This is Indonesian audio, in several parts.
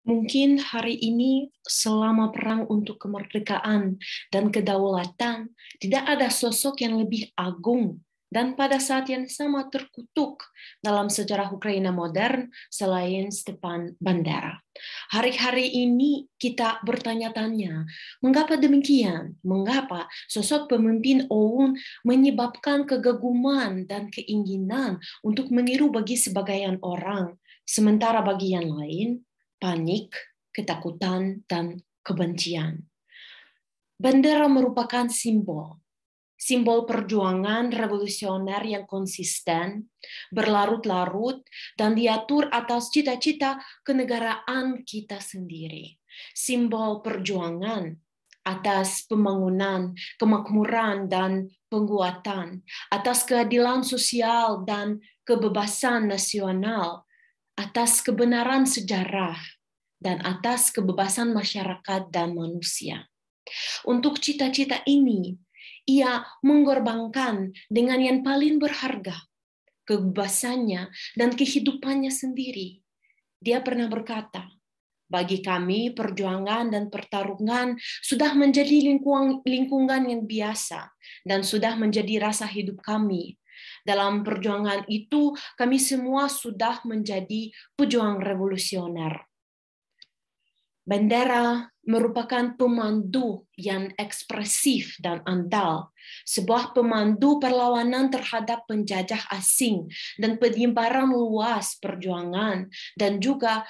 Mungkin hari ini selama perang untuk kemerdekaan dan kedaulatan, tidak ada sosok yang lebih agung dan pada saat yang sama terkutuk dalam sejarah Ukraina modern selain Stepan Bandera. Hari-hari ini kita bertanya-tanya, mengapa demikian? Mengapa sosok pemimpin OUN menyebabkan kegaguman dan keinginan untuk meniru bagi sebagian orang, sementara bagi yang lain panik, ketakutan, dan kebencian. Bendera merupakan simbol perjuangan revolusioner yang konsisten, berlarut-larut, dan diatur atas cita-cita kenegaraan kita sendiri. Simbol perjuangan atas pembangunan, kemakmuran, dan penguatan, atas keadilan sosial dan kebebasan nasional, atas kebenaran sejarah, dan atas kebebasan masyarakat dan manusia. Untuk cita-cita ini, ia mengorbankan dengan yang paling berharga, kebebasannya dan kehidupannya sendiri. Dia pernah berkata, bagi kami perjuangan dan pertarungan sudah menjadi lingkungan yang biasa dan sudah menjadi rasa hidup kami. Dalam perjuangan itu, kami semua sudah menjadi pejuang revolusioner. Bendera merupakan pemandu yang ekspresif dan andal, sebuah pemandu perlawanan terhadap penjajah asing dan penyebaran luas perjuangan dan juga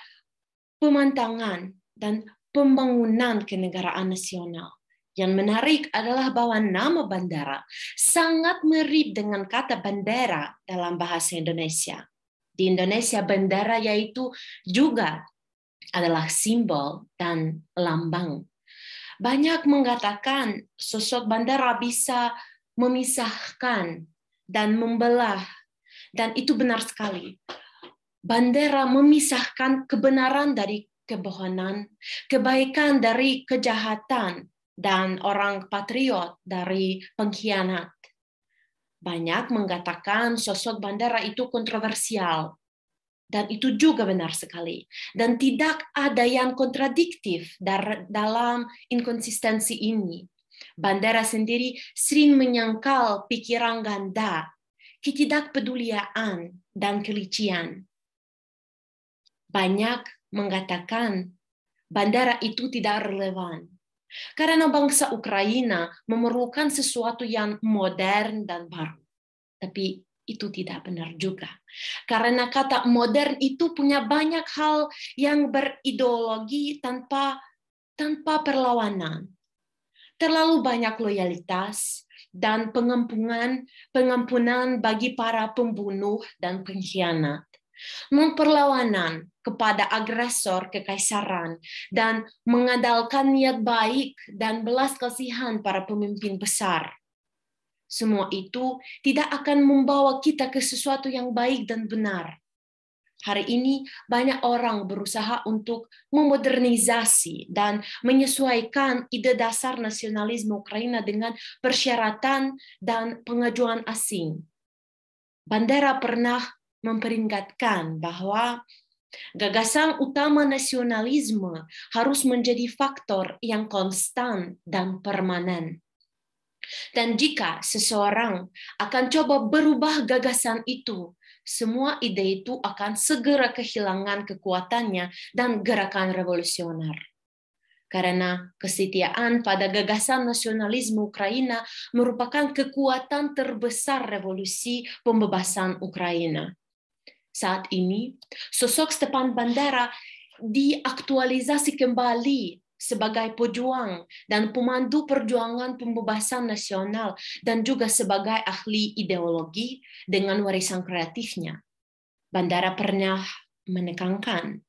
pemantangan dan pembangunan kenegaraan nasional. Yang menarik adalah bahwa nama bandara sangat mirip dengan kata bandera dalam bahasa Indonesia. Di Indonesia, bandara yaitu juga adalah simbol dan lambang. Banyak mengatakan sosok bandara bisa memisahkan dan membelah, dan itu benar sekali. Bandera memisahkan kebenaran dari kebohongan, kebaikan dari kejahatan, dan orang patriot dari pengkhianat. Banyak mengatakan sosok bandera itu kontroversial, dan itu juga benar sekali. Dan tidak ada yang kontradiktif dalam inkonsistensi ini. Bandera sendiri sering menyangkal pikiran ganda, ketidakpedulian, dan kelician. Banyak mengatakan bandera itu tidak relevan karena bangsa Ukraina memerlukan sesuatu yang modern dan baru. Tapi itu tidak benar juga. Karena kata modern itu punya banyak hal yang berideologi tanpa perlawanan. Terlalu banyak loyalitas dan pengampunan bagi para pembunuh dan pengkhianat. Perlawanan kepada agresor kekaisaran dan mengandalkan niat baik dan belas kasihan para pemimpin besar. Semua itu tidak akan membawa kita ke sesuatu yang baik dan benar. Hari ini banyak orang berusaha untuk memodernisasi dan menyesuaikan ide dasar nasionalisme Ukraina dengan persyaratan dan pengajuan asing. Bandera pernah memperingatkan bahwa gagasan utama nasionalisme harus menjadi faktor yang konstan dan permanen. Dan jika seseorang akan coba berubah gagasan itu, semua ide itu akan segera kehilangan kekuatannya dan gerakan revolusioner. Karena kesetiaan pada gagasan nasionalisme Ukraina merupakan kekuatan terbesar revolusi pembebasan Ukraina. Saat ini, sosok Stepan Bandera diaktualisasi kembali sebagai pejuang dan pemandu perjuangan pembebasan nasional dan juga sebagai ahli ideologi dengan warisan kreatifnya. Bandera pernah menekankan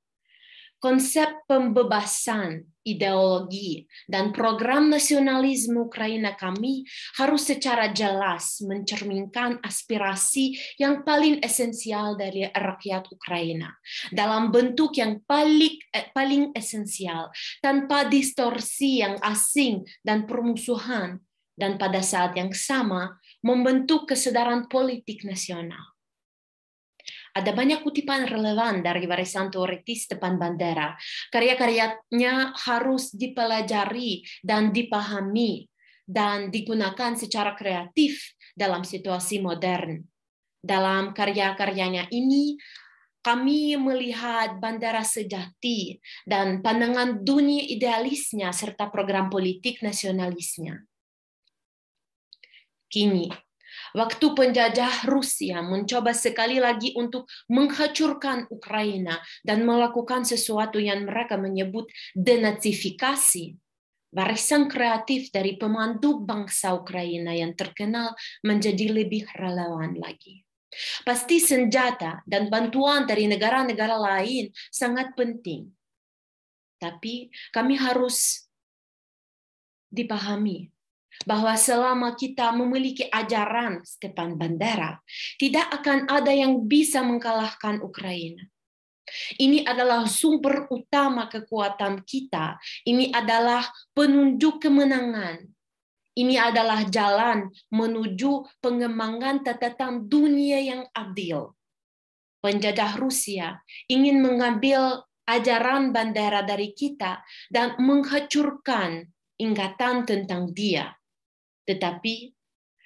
konsep pembebasan, ideologi, dan program nasionalisme Ukraina kami harus secara jelas mencerminkan aspirasi yang paling esensial dari rakyat Ukraina dalam bentuk yang paling esensial, tanpa distorsi yang asing dan permusuhan, dan pada saat yang sama membentuk kesadaran politik nasional. Ada banyak kutipan relevan dari warisan teoritis Stepan Bandera. Karya-karyanya harus dipelajari dan dipahami dan digunakan secara kreatif dalam situasi modern. Dalam karya-karyanya ini, kami melihat Bandera sejati dan pandangan dunia idealisnya serta program politik nasionalisnya. Kini, waktu penjajah Rusia mencoba sekali lagi untuk menghancurkan Ukraina dan melakukan sesuatu yang mereka menyebut denazifikasi, warisan kreatif dari pemandu bangsa Ukraina yang terkenal menjadi lebih relevan lagi. Pasti senjata dan bantuan dari negara-negara lain sangat penting. Tapi kami harus dipahami bahwa selama kita memiliki ajaran Stepan Bandera, tidak akan ada yang bisa mengalahkan Ukraina. Ini adalah sumber utama kekuatan kita. Ini adalah penunjuk kemenangan. Ini adalah jalan menuju pengembangan tatanan dunia yang adil. Penjajah Rusia ingin mengambil ajaran Bandera dari kita dan menghancurkan ingatan tentang dia. Tetapi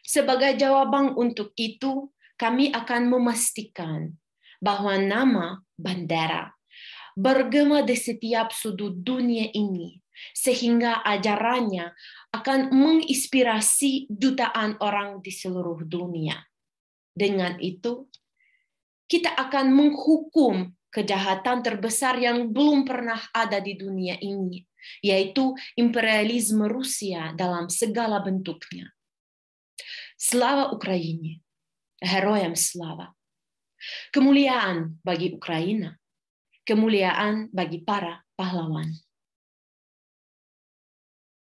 sebagai jawaban untuk itu, kami akan memastikan bahwa nama Bandera bergema di setiap sudut dunia ini, sehingga ajarannya akan menginspirasi jutaan orang di seluruh dunia. Dengan itu, kita akan menghukum kejahatan terbesar yang belum pernah ada di dunia ini, yaitu imperialisme Rusia dalam segala bentuknya. Slava Ukraini, heroyam slava. Kemuliaan bagi Ukraina, kemuliaan bagi para pahlawan.